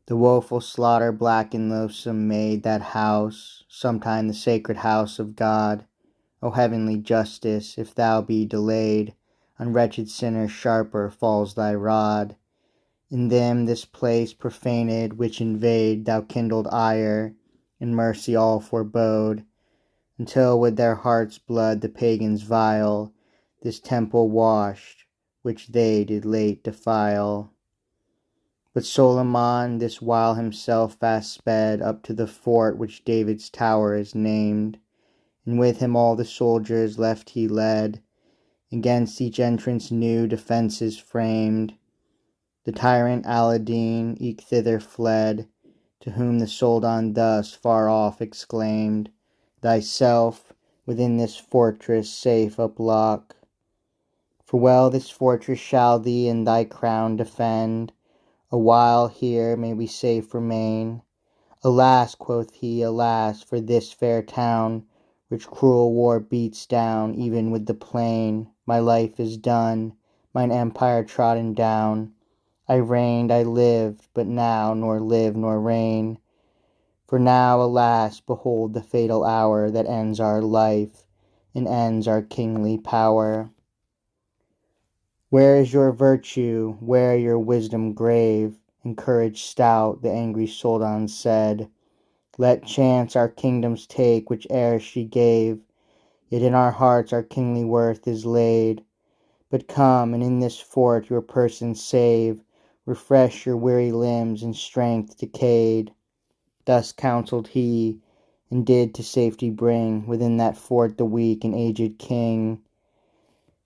The woeful slaughter black and loathsome made that house, sometime the sacred house of God. O heavenly justice, if thou be delayed, on wretched sinners sharper falls thy rod. In them this place profaned which invade thou kindled ire, and mercy all forebode, until with their heart's blood the pagans vile this temple washed, which they did late defile. But Solomon this while himself fast sped up to the fort which David's tower is named, and with him all the soldiers left he led, against each entrance new defences framed. The tyrant Aladine eke thither fled, to whom the Soldan thus far off exclaimed, Thyself within this fortress safe uplock, for well this fortress shall thee and thy crown defend. A while here may we safe remain. Alas, quoth he, alas, for this fair town, which cruel war beats down even with the plain. My life is done, mine empire trodden down. I reigned, I lived, but now nor live nor reign. For now, alas, behold the fatal hour that ends our life and ends our kingly power. Where is your virtue? Where your wisdom grave? And courage stout? The angry Soldan said. Let chance our kingdoms take which e'er she gave, yet in our hearts our kingly worth is laid. But come, and in this fort your person save, refresh your weary limbs and strength decayed. Thus counselled he, and did to safety bring within that fort the weak and aged king.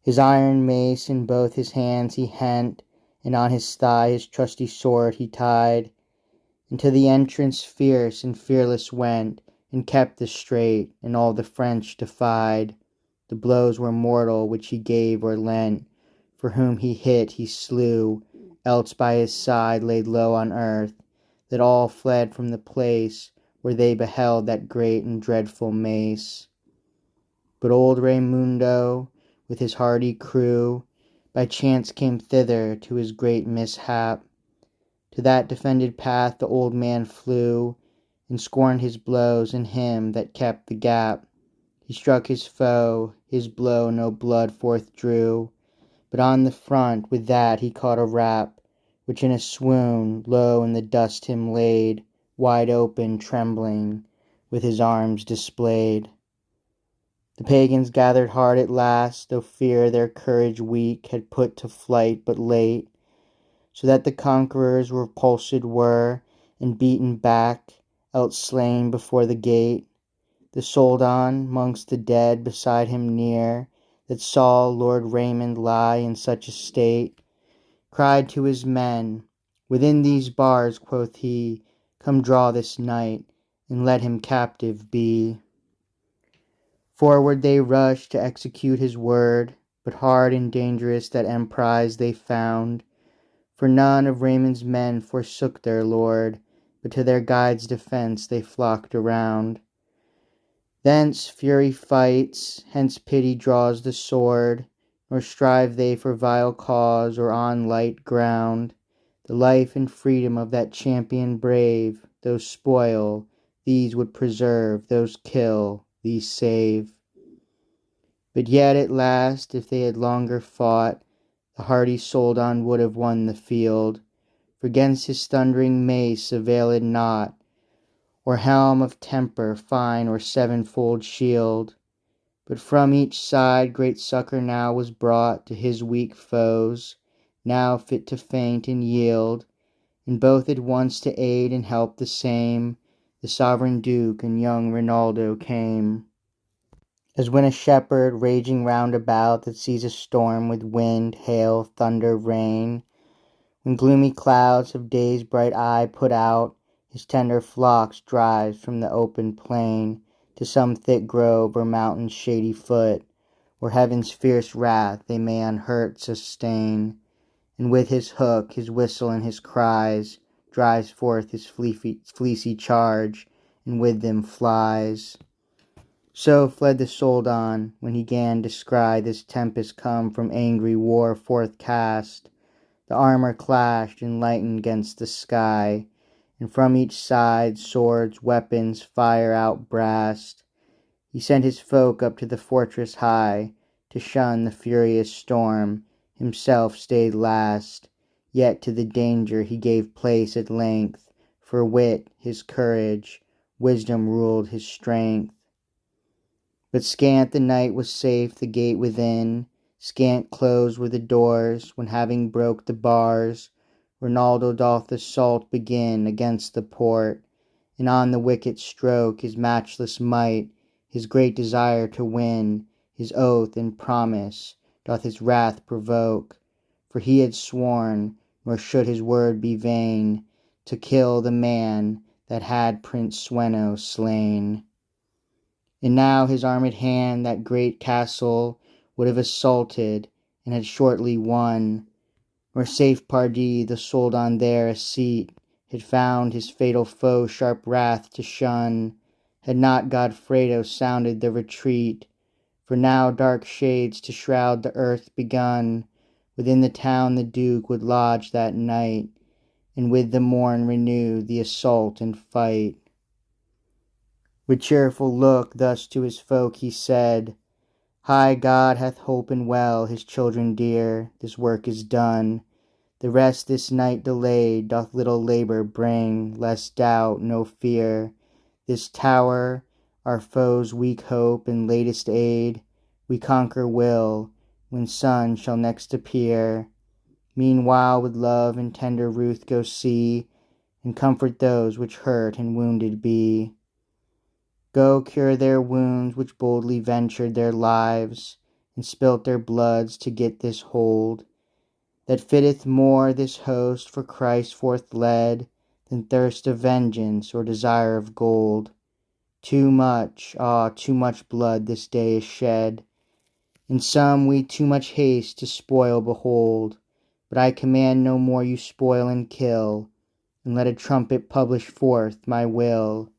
His iron mace in both his hands he hent, and on his thigh his trusty sword he tied. And to the entrance fierce and fearless went, and kept the strait, and all the French defied. The blows were mortal which he gave or lent, for whom he hit he slew, else by his side laid low on earth, that all fled from the place where they beheld that great and dreadful mace. But old Raymundo, with his hardy crew, by chance came thither to his great mishap. To that defended path the old man flew, and scorned his blows and him that kept the gap. He struck his foe, his blow no blood forth drew, but on the front with that he caught a rap, which in a swoon low in the dust him laid, wide open, trembling, with his arms displayed. The pagans gathered hard at last, though fear their courage weak had put to flight but late, so that the conquerors repulsed were, and beaten back, outslain before the gate. The Soldan, 'mongst the dead beside him near, that saw Lord Raymond lie in such a state, cried to his men, Within these bars, quoth he, come draw this knight, and let him captive be. Forward they rushed to execute his word, but hard and dangerous that emprise they found, for none of Raymond's men forsook their lord, but to their guide's defence they flocked around. Thence fury fights, hence pity draws the sword, nor strive they for vile cause or on light ground. The life and freedom of that champion brave, those spoil, these would preserve, those kill, these save. But yet at last, if they had longer fought, the hardy Soldan would have won the field, for 'gainst his thundering mace availed not, or helm of temper fine or sevenfold shield. But from each side great succour now was brought to his weak foes, now fit to faint and yield, and both at once to aid and help the same, the sovereign Duke and young Rinaldo came. As when a shepherd, raging round about, that sees a storm with wind, hail, thunder, rain, when gloomy clouds of day's bright eye put out, his tender flocks drives from the open plain to some thick grove or mountain's shady foot, where heaven's fierce wrath they may unhurt sustain, and with his hook, his whistle, and his cries, drives forth his fleecy charge, and with them flies. So fled the Soldan, when he 'gan descry this tempest come from angry war forth cast. The armour clashed and lightened 'gainst the sky, and from each side swords, weapons, fire outbrast. He sent his folk up to the fortress high, to shun the furious storm, himself stayed last. Yet to the danger he gave place at length, for wit his courage, wisdom ruled his strength. But scant the night was safe the gate within, scant closed were the doors, when having broke the bars, Rinaldo doth assault begin against the port, and on the wicket stroke his matchless might, his great desire to win, his oath and promise, doth his wrath provoke. For he had sworn, nor should his word be vain, to kill the man that had Prince Sweno slain. And now his armed hand that great castle would have assaulted, and had shortly won, where safe pardie the Soldan there a seat had found his fatal foe sharp wrath to shun, had not Godfredo sounded the retreat. For now dark shades to shroud the earth begun, within the town the Duke would lodge that night, and with the morn renew the assault and fight. With cheerful look thus to his folk he said, High God hath holpen well his children dear, this work is done. The rest this night delayed doth little labour bring, less doubt, no fear. This tower, our foes' weak hope and latest aid, we conquer will, when sun shall next appear. Meanwhile with love and tender ruth go see, and comfort those which hurt and wounded be. Go cure their wounds which boldly ventured their lives, and spilt their bloods to get this hold, that fitteth more this host for Christ forth led, than thirst of vengeance or desire of gold. Too much, too much blood this day is shed, and some we too much haste to spoil behold. But I command no more you spoil and kill, and let a trumpet publish forth my will.